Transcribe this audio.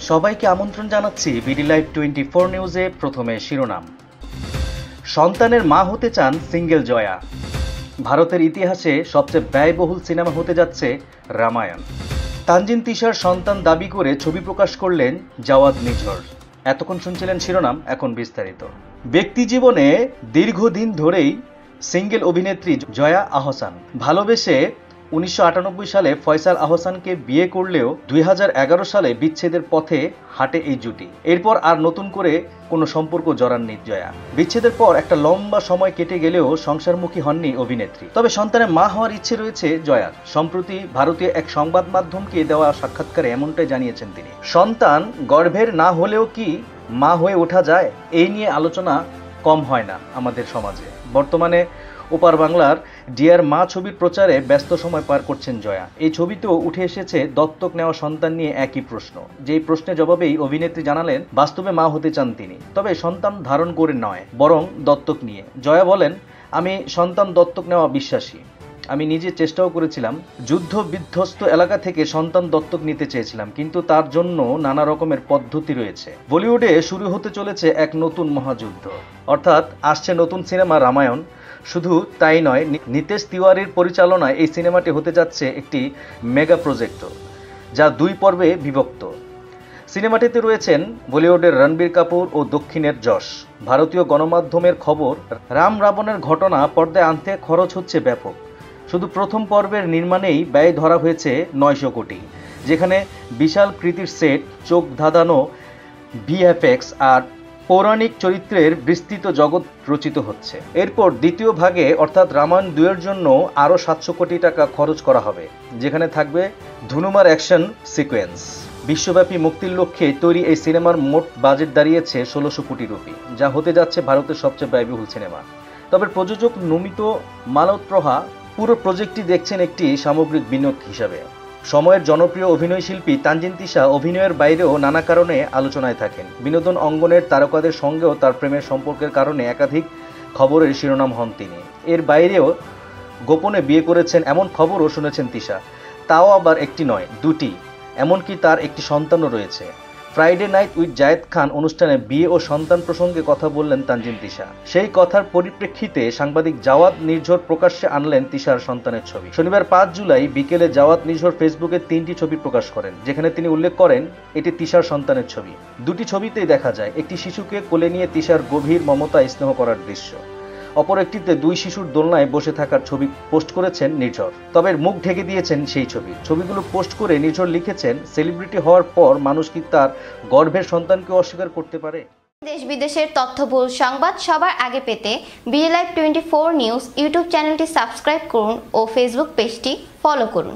সবাইকে আমন্ত্রণ জানাচ্ছি বিডি লাইভ 24 নিউজে। প্রথমে শিরোনাম। সন্তানের মা হতে চান সিঙ্গেল জয়া। ভারতের ইতিহাসে সবচেয়ে ব্যয়বহুল সিনেমা হতে যাচ্ছে রামায়ণ। তানজিন তিশার সন্তান দাবি করে ছবি প্রকাশ করলেন জাওয়াদ নিঝর। এতক্ষণ শুনছিলেন শিরোনাম, এখন বিস্তারিত। ব্যক্তি জীবনে দীর্ঘদিন ধরেই সিঙ্গেল অভিনেত্রী জয়া আহসান। ভালোবেসে 1998 সালে ফয়সাল আহসানকে বিয়ে করলেও 2011 সালে বিচ্ছেদের পথে হাঁটে এই জুটি। এরপর আর নতুন করে কোনো সম্পর্ক জড়াননি জয়া। বিচ্ছেদের পর একটা লম্বা সময় কেটে গেলেও সংসারমুখী হননি অভিনেত্রী। তবে সন্তানের মা হওয়ার ইচ্ছে রয়েছে জয়ার। সম্প্রতি ভারতীয় এক সংবাদ মাধ্যমকে দেওয়া সাক্ষাৎকারে এমনটাই জানিয়েছেন তিনি। সন্তান গর্ভের না হলেও কি মা হয়ে ওঠা যায়, এই নিয়ে আলোচনা কম হয় না আমাদের সমাজে। বর্তমানে ওপার বাংলার ডিয়ার মা ছবির প্রচারে ব্যস্ত সময় পার করছেন জয়া। এই ছবিতেও উঠে এসেছে দত্তক নেওয়া সন্তান নিয়ে একই প্রশ্ন। যেই প্রশ্নের জবাবেই অভিনেত্রী জানালেন বাস্তবে মা হতে চান তিনি, তবে সন্তান ধারণ করে নয়, বরং দত্তক নিয়ে। জয়া বলেন, আমি সন্তান দত্তক নেওয়া বিশ্বাসী। আমি নিজে চেষ্টাও করেছিলাম। যুদ্ধ বিধ্বস্ত এলাকা থেকে সন্তান দত্তক নিতে চেয়েছিলাম, কিন্তু তার জন্য নানা রকমের পদ্ধতি রয়েছে। বলিউডে শুরু হতে চলেছে এক নতুন মহাযুদ্ধ, অর্থাৎ আসছে নতুন সিনেমা রামায়ণ। শুধু তাই নয়, নিতেশ তিওয়ারির পরিচালনায় এই সিনেমাটি হতে যাচ্ছে একটি মেগা প্রজেক্ট, যা 2 পর্বে বিভক্ত। সিনেমাটিতে রয়েছেন বলিউডের রণবীর কাপুর ও দক্ষিণের যশ। ভারতীয় গণমাধ্যমের খবর, রাম রাবণের ঘটনা পর্দায় আনতে খরচ হচ্ছে ব্যাপক। শুধু প্রথম পর্বের নির্মাণেই ব্যয় ধরা হয়েছে 900 কোটি, যেখানে বিশাল কৃতির সেট, চোখ ধাঁধানো ভিএফএক্স আর পৌরাণিক চরিত্রের বিস্তৃত জগৎ রচিত হচ্ছে। এরপর দ্বিতীয় ভাগে অর্থাৎ রামায়ণ 2 এর জন্য আরও 700 কোটি টাকা খরচ করা হবে, যেখানে থাকবে ধুনুমার অ্যাকশন সিকোয়েন্স। বিশ্বব্যাপী মুক্তির লক্ষ্যে তৈরি এই সিনেমার মোট বাজেট দাঁড়িয়েছে 1600 কোটি রুপি, যা হতে যাচ্ছে ভারতের সবচেয়ে ব্যয়বহুল সিনেমা। তবে প্রযোজক নমিত মালহোত্রা পুরো প্রজেক্টটি দেখছেন একটি সামগ্রিক বিনিয়োগ হিসাবে। সময়ের জনপ্রিয় অভিনয় শিল্পী তানজিন তিশা অভিনয়ের বাইরেও নানা কারণে আলোচনায় থাকেন। বিনোদন অঙ্গনের তারকাদের সঙ্গেও তার প্রেমের সম্পর্কের কারণে একাধিক খবরের শিরোনাম হন তিনি। এর বাইরেও গোপনে বিয়ে করেছেন এমন খবরও শুনেছেন তিশা, তাও আবার একটি নয়, 2টি। এমনকি তার একটি সন্তানও রয়েছে। Friday night with Zayed Khan অনুষ্ঠানে বিয়ে ও সন্তান প্রসঙ্গে কথা বললেন তানজিন তিশা। সেই কথার পরিপ্রেক্ষিতে সাংবাদিক জাওয়াদ নির্ঝর প্রকাশ্যে আনলেন তিশার সন্তানের ছবি। শনিবার 5 জুলাই বিকেলে জাওয়াদ নির্ঝর ফেসবুকে 3টি ছবি প্রকাশ করেন, যেখানে তিনি উল্লেখ করেন এটি তিশার সন্তানের ছবি। 2টি ছবিতেই দেখা যায় একটি শিশুকে কোলে নিয়ে তিশার গভীর মমতা স্নেহ করার দৃশ্য। অপর একটিতে 2 শিশুর দোলনায় বসে থাকার ছবি পোস্ট করেছেন নির্ঝর, তবে মুখ ঢেকে দিয়েছেন সেই ছবিগুলো পোস্ট করে নির্ঝর লিখেছেন, সেলিব্রিটি হওয়ার পর মানুষ কি তার গর্ভের সন্তানকে অস্বীকার করতে পারে? দেশ বিদেশের তথ্যবহুল সংবাদ সবার আগে পেতে বিডি লাইভ 24 নিউজ ইউটিউব চ্যানেলটি সাবস্ক্রাইব করুন ও ফেসবুক পেজটি ফলো করুন।